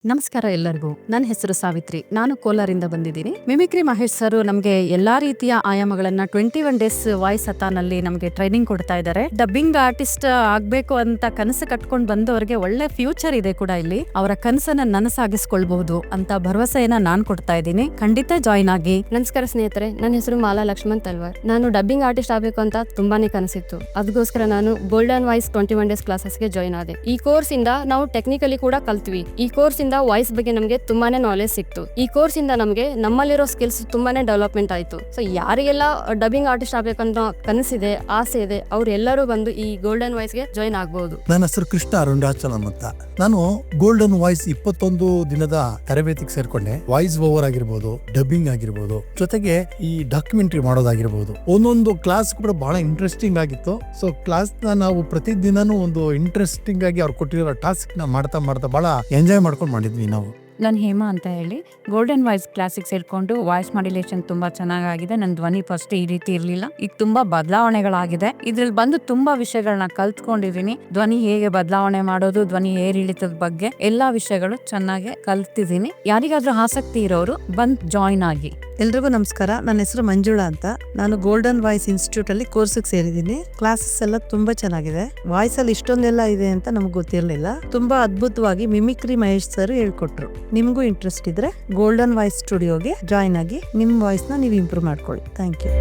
ನಮಸ್ಕಾರ ಎಲ್ಲರಿಗೂ. ನನ್ನ ಹೆಸರು ಸಾವಿತ್ರಿ. ನಾನು ಕೋಲಾರಿಂದ ಬಂದಿದ್ದೀನಿ. ಮಿಮಿಕ್ರಿ ಮಹೇಶ್ ಸರ್ ನಮಗೆ ಎಲ್ಲಾ ರೀತಿಯ ಆಯಾಮಗಳನ್ನ 21 ಡೇಸ್ ವಾಯ್ಸ್ ಹತಾನಲ್ಲಿ ನಮಗೆ ಟ್ರೈನಿಂಗ್ ಕೊಡ್ತಾ ಇದ್ದಾರೆ. ಡಬ್ಬಿಂಗ್ ಆರ್ಟಿಸ್ಟ್ ಆಗ್ಬೇಕು ಅಂತ ಕನಸು ಕಟ್ಕೊಂಡು ಬಂದವರಿಗೆ ಒಳ್ಳೆ ಫ್ಯೂಚರ್ ಇದೆ ಕೂಡ ಇಲ್ಲಿ. ಅವರ ಕನಸನ್ನ ನನಸಾಗಿಸ್ಕೊಳ್ಬಹುದು ಅಂತ ಭರವಸೆಯನ್ನ ನಾನು ಕೊಡ್ತಾ ಇದ್ದೀನಿ. ಖಂಡಿತ ಜಾಯಿನ್ ಆಗಿ. ನಮಸ್ಕಾರ ಸ್ನೇಹಿತರೆ, ನನ್ನ ಹೆಸರು ಮಾಲಾ ಲಕ್ಷ್ಮಣ್ ತಲ್ವಾರ್. ನಾನು ಡಬ್ಬಿಂಗ್ ಆರ್ಟಿಸ್ಟ್ ಆಗಬೇಕು ಅಂತ ತುಂಬಾನೇ ಕನಸಿತ್ತು. ಅದಕ್ಕೋಸ್ಕರ ನಾನು ಗೋಲ್ಡನ್ ವಾಯ್ಸ್ 21 ಡೇಸ್ ಕ್ಲಾಸಸ್ಗೆ ಜಾಯಿನ್ ಆದೆ. ಈ ಕೋರ್ಸ್ ಇಂದ ನಾವು ಟೆಕ್ನಿಕಲಿ ಕೂಡ ಕಲ್ತ್ವಿ. ಈ ಕೋರ್ಸ್ ಇಂದ ವಾಯ್ಸ್ ಬಗ್ಗೆ ನಮಗೆ ತುಂಬಾನೇ ನಾಲೆಜ್ ಸಿಕ್ತು. ಈ ಕೋರ್ಸ್ ಇಂದ ನಮಗೆ ನಮ್ಮಲ್ಲಿರೋ ಸ್ಕಿಲ್ಸ್ ತುಂಬಾನೇ ಡೆವಲಪ್ಮೆಂಟ್ ಆಯ್ತು. ಸೊ ಯಾರಿಗೆಲ್ಲ ಡಬ್ಬಿಂಗ್ ಆರ್ಟಿಸ್ಟ್ ಆಗಬೇಕಂತ ಕನಸಿದೆ, ಆಸೆ ಇದೆ, ಅವ್ರೆಲ್ಲರೂ ಬಂದು ಈ ಗೋಲ್ಡನ್ ವಾಯ್ಸ್ ಗೆ ಜಾಯಿನ್ ಆಗಬಹುದು. ನನ್ನ ಹೆಸರು ಕೃಷ್ಣ ಅರುಣಾಚಲಂ ಅಂತ. ನಾನು ಗೋಲ್ಡನ್ ವಾಯ್ಸ್ 21 ದಿನದ ತರಬೇತಿಗೆ ಸೇರ್ಕೊಂಡೆ. ವಾಯ್ಸ್ ಓವರ್ ಆಗಿರ್ಬೋದು, ಡಬ್ಬಿಂಗ್ ಆಗಿರ್ಬೋದು, ಜೊತೆಗೆ ಈ ಡಾಕ್ಯುಮೆಂಟರಿ ಮಾಡೋದಾಗಿರ್ಬೋದು. ಒಂದೊಂದು ಕ್ಲಾಸ್ ಕೂಡ ಬಹಳ ಇಂಟ್ರೆಸ್ಟಿಂಗ್ ಆಗಿತ್ತು. ಸೊ ಕ್ಲಾಸ್ ನಾವು ಪ್ರತಿದಿನನೂ ಒಂದು ಇಂಟ್ರೆಸ್ಟಿಂಗ್ ಆಗಿ ಅವ್ರು ಕೊಟ್ಟಿರೋ ಟಾಸ್ಕ್ ನ ಮಾಡ್ತಾ ಬಹಳ ಎಂಜಾಯ್ ಮಾಡ್ಕೊಂಡು ಮಾಡಿದ್ವಿ ನಾವು. ನಾನು ಹೇಮಾ ಅಂತ ಹೇಳಿ ಗೋಲ್ಡನ್ ವಾಯ್ಸ್ ಕ್ಲಾಸಿಗೆ ಸೇರ್ಕೊಂಡು ವಾಯ್ಸ್ ಮಾಡ್ಯುಲೇಷನ್ ತುಂಬಾ ಚೆನ್ನಾಗಿದೆ. ನನ್ನ ಧ್ವನಿ ಫಸ್ಟ್ ಈ ರೀತಿ ಇರಲಿಲ್ಲ. ಈಗ ತುಂಬಾ ಬದಲಾವಣೆಗಳಾಗಿದೆ. ಇದ್ರಲ್ಲಿ ಬಂದು ತುಂಬಾ ವಿಷಯಗಳನ್ನ ಕಲ್ತ್ಕೊಂಡಿದೀನಿ. ಧ್ವನಿ ಹೇಗೆ ಬದಲಾವಣೆ ಮಾಡೋದು, ಧ್ವನಿ ಏರಿಳಿತದ ಬಗ್ಗೆ ಎಲ್ಲಾ ವಿಷಯಗಳು ಚೆನ್ನಾಗಿ ಕಲ್ತಿದ್ದೀನಿ. ಯಾರಿಗಾದ್ರೂ ಆಸಕ್ತಿ ಇರೋರು ಬಂದ್ ಜಾಯಿನ್ ಆಗಿ. ಎಲ್ರಿಗೂ ನಮಸ್ಕಾರ. ನನ್ನ ಹೆಸರು ಮಂಜುಳಾ ಅಂತ. ನಾನು ಗೋಲ್ಡನ್ ವಾಯ್ಸ್ ಇನ್ಸ್ಟಿಟ್ಯೂಟ್ ಅಲ್ಲಿ ಕೋರ್ಸ್ಗೆ ಸೇರಿದ್ದೀನಿ. ಕ್ಲಾಸಸ್ ಎಲ್ಲ ತುಂಬಾ ಚೆನ್ನಾಗಿದೆ. ವಾಯ್ಸ್ ಅಲ್ಲಿ ಇಷ್ಟೊಂದೆಲ್ಲ ಇದೆ ಅಂತ ನಮ್ಗೆ ಗೊತ್ತಿರಲಿಲ್ಲ. ತುಂಬಾ ಅದ್ಭುತವಾಗಿ ಮಿಮಿಕ್ರಿ ಮಹೇಶ್ ಸರ್ ಹೇಳ್ಕೊಟ್ರು. ನಿಮ್ಗೂ ಇಂಟ್ರೆಸ್ಟ್ ಇದ್ರೆ ಗೋಲ್ಡನ್ ವಾಯ್ಸ್ ಸ್ಟುಡಿಯೋಗೆ ಜಾಯಿನ್ ಆಗಿ ನಿಮ್ಮ ವಾಯ್ಸ್ ನ ನೀವು ಇಂಪ್ರೂವ್ ಮಾಡ್ಕೊಳ್ಳಿ. Thank you.